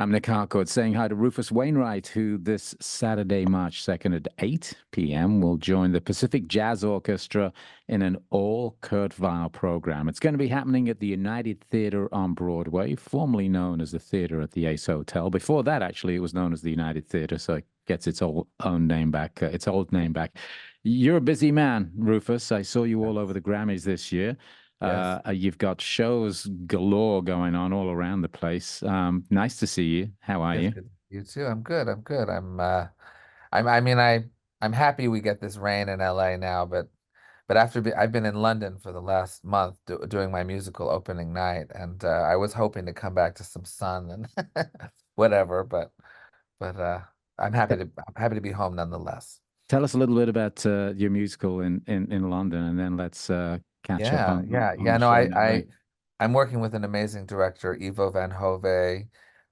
I'm Nic Harcourt saying hi to Rufus Wainwright, who this Saturday, March 2nd at 8 p.m. will join the Pacific Jazz Orchestra in an all Kurt Weill program. It's going to be happening at the United Theater on Broadway, formerly known as the Theater at the Ace Hotel. Before that, actually, it was known as the United Theater, so it gets its own name back, its old name back. You're a busy man, Rufus. I saw you all over the Grammys this year. Yes. You've got shows galore going on all around the place. Nice to see you. How are Yes, you? good. You too. I'm good. I'm good. I mean I'm happy we get this rain in LA now, but I've been in London for the last month doing my musical opening night, and I was hoping to come back to some sun and whatever, but I'm happy to be home nonetheless. Tell us a little bit about your musical in London, and then let's catch up on Yeah. the No, show in LA. I'm working with an amazing director, Ivo Van Hove,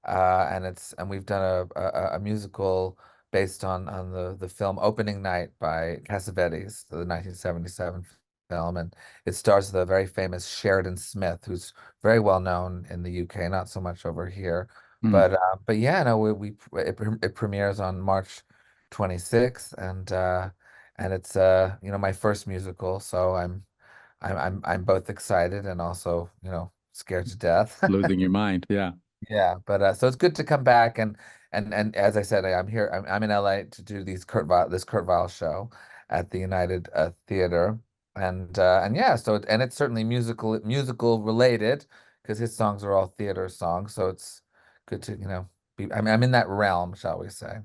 and we've done a musical based on the film Opening Night by Cassavetes, the 1977 film, and it stars the very famous Sheridan Smith, who's very well known in the UK, not so much over here, Hmm. but yeah, no, it premieres on March 26th, and it's my first musical, so I'm both excited and also, scared to death. Losing your mind. Yeah. Yeah, but so it's good to come back and as I said, I'm here. I'm in LA to do this Kurt Weill show at the United Theater, and yeah, and it's certainly musical related because his songs are all theater songs, so it's good to be. I'm in that realm, shall we say?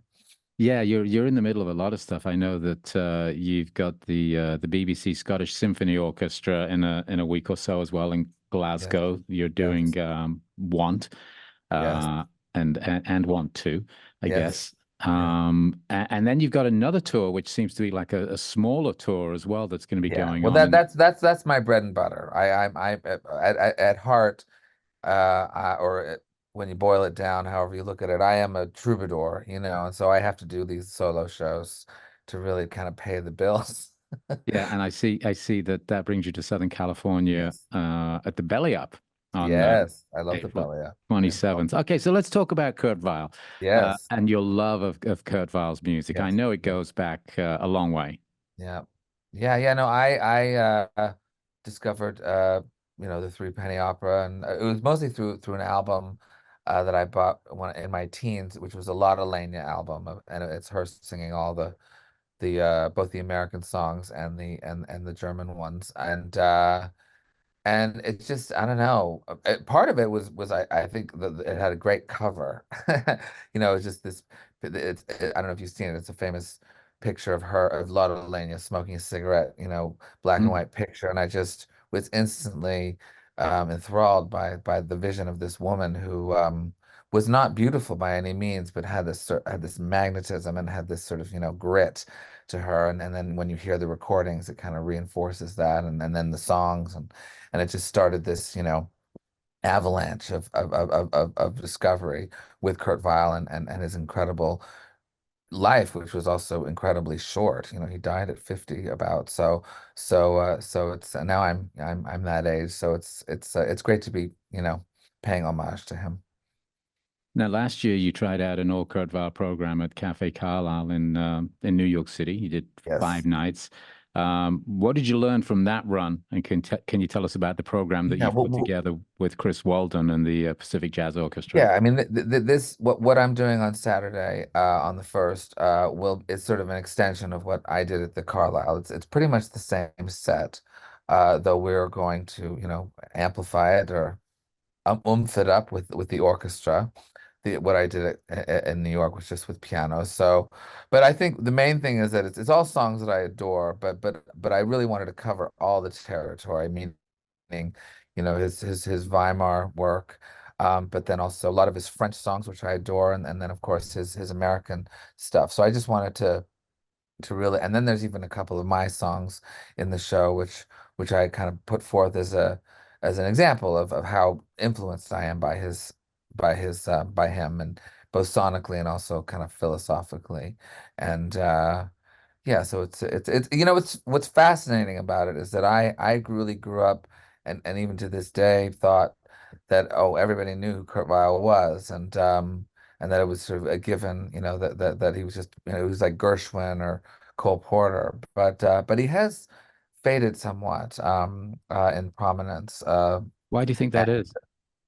Yeah, you're in the middle of a lot of stuff. I know that you've got the BBC Scottish Symphony Orchestra in a week or so as well in Yes, Glasgow. You're yes, doing Want yes, uh, and Want to, I yes, guess. yeah. And then you've got another tour, which seems to be like a smaller tour as well, that's going to be Yeah, going well, on. And that's my bread and butter. I at heart, when you boil it down, however you look at it, I am a troubadour, and so I have to do these solo shows to really kind of pay the bills. yeah, and I see that that brings you to Southern California Yes, at the Belly Up on yes, I love the April belly up. Yeah. Oh, 27th. Okay, so let's talk about Kurt Weill yes, and your love of Kurt Weill's music. I yes, know it yes, goes back a long way. yeah, yeah. No, I discovered the Three Penny Opera, and it was mostly through an album that I bought when in my teens, which was a Lotta Lenya album, and it's her singing all the both the American songs and the German ones, and it's just I don't know. Part of it was I think that it had a great cover. It's just this. I don't know if you've seen it. It's a famous picture of Lotte Lenya smoking a cigarette. Black and Mm. white picture, and I just was instantly enthralled by the vision of this woman who was not beautiful by any means, but had this magnetism and had this sort of grit to her. And then when you hear the recordings, it kind of reinforces that, and then the songs and it just started this, avalanche of discovery with Kurt Weill and his incredible life, which was also incredibly short. He died at 50 about. So it's now I'm that age. So it's great to be, paying homage to him. Now, last year you tried out an all Kurt Weill program at Cafe Carlyle in New York City. You did Yes. 5 nights. What did you learn from that run? And can you tell us about the program that Yeah. you've put Well, together with Chris Walden and the Pacific Jazz Orchestra? yeah, I mean, this what I'm doing on Saturday on the first will is sort of an extension of what I did at the Carlisle. It's pretty much the same set, though we're going to amplify it or oomph it up with the orchestra. What I did in New York was just with piano. So, but I think the main thing is that it's all songs that I adore, but I really wanted to cover all the territory, meaning, his Weimar work, but then also a lot of his French songs, which I adore, and then of course his American stuff. So I just wanted to really, and then there's even a couple of my songs in the show, which I kind of put forth as an example of how influenced I am by him, and both sonically and also kind of philosophically. And yeah, so it's what's fascinating about it is that I really grew up and even to this day thought that, oh, everybody knew who Kurt Weill was, and that it was sort of a given, that he was just, he was like Gershwin or Cole Porter, but he has faded somewhat in prominence. Why do you think that is?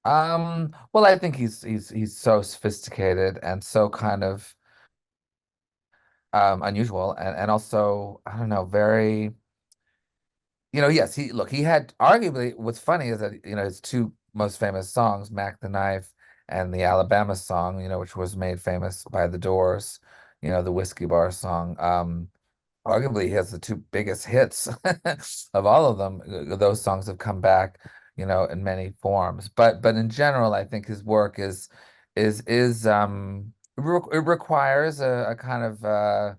Well, I think he's so sophisticated and so kind of unusual, and also, I don't know, very, yes, he had, arguably, what's funny is that, his two most famous songs, Mac the Knife and the Alabama song, which was made famous by the Doors, the Whiskey Bar song. Arguably, he has the two biggest hits of all of them. Those songs have come back, in many forms. But in general, I think his work it requires a kind of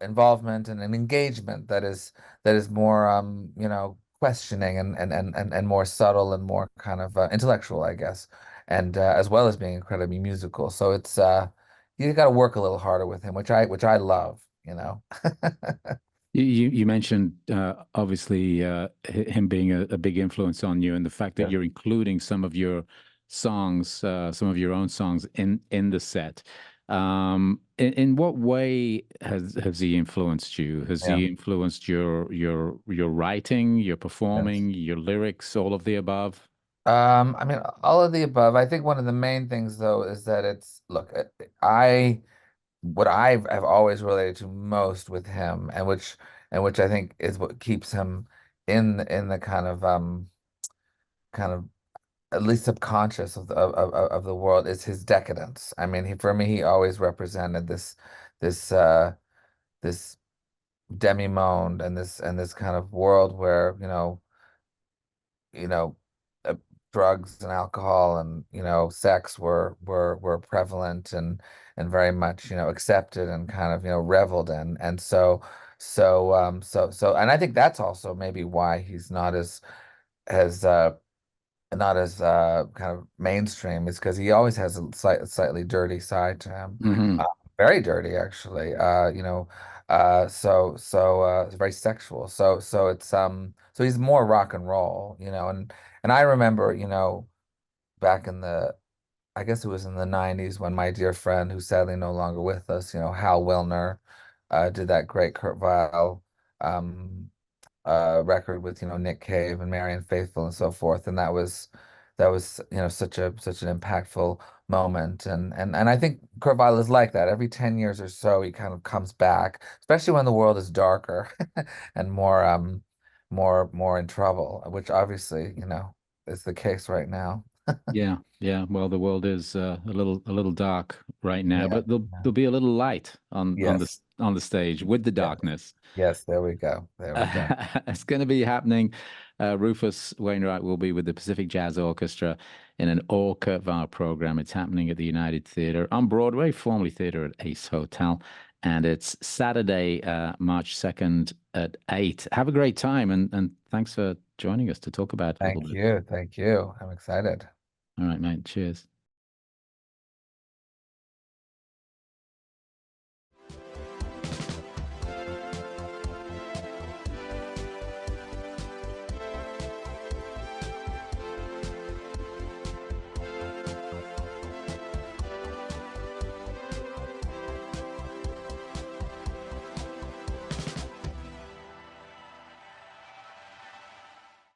involvement and an engagement that is more questioning and more subtle and more kind of intellectual, I guess, and as well as being incredibly musical. So it's you got to work a little harder with him, which I love. You mentioned obviously him being a big influence on you, and the fact that Yeah. you're including some of your songs, some of your own songs in the set. In what way has he influenced you? Has Yeah. he influenced your writing, your Yes. performing, your lyrics, all of the above? I mean, all of the above. I think one of the main things, though, is that look, I what I've always related to most with him, and which I think is what keeps him in the kind of at least subconscious of the world, is his decadence. I mean, for me, he always represented this this demi-monde and this kind of world where, you know, uh, drugs and alcohol and, sex were prevalent and very much, accepted and kind of, reveled in. And and I think that's also maybe why he's as kind of mainstream, is because he always has a slightly dirty side to him. Hmm. Uh, Very dirty, actually. It's very sexual. So he's more rock and roll, and I remember, back in I guess it was in the 90s, when my dear friend, who's sadly no longer with us, Hal Wilner, did that great Kurt Weill um record with, Nick Cave and Marianne Faithfull and so forth, and that was such an impactful moment, and I think Kurt Weill is like that. Every 10 years or so, he kind of comes back, especially when the world is darker and more in trouble, which obviously, is the case right now. Yeah, yeah. Well, the world is a little dark right now, Yeah, but there'll yeah. there'll be a little light on Yes, on the stage with the yes, darkness. yes, there we go, there we go. It's going to be happening. Rufus Wainwright will be with the Pacific Jazz Orchestra in an all Kurt Weill program. It's happening at the United Theater on Broadway, formerly Theater at Ace Hotel, and it's Saturday, March 2nd at 8. Have a great time, and thanks for joining us to talk about it a little Thank bit. you, thank you, I'm excited. All right, mate. Cheers.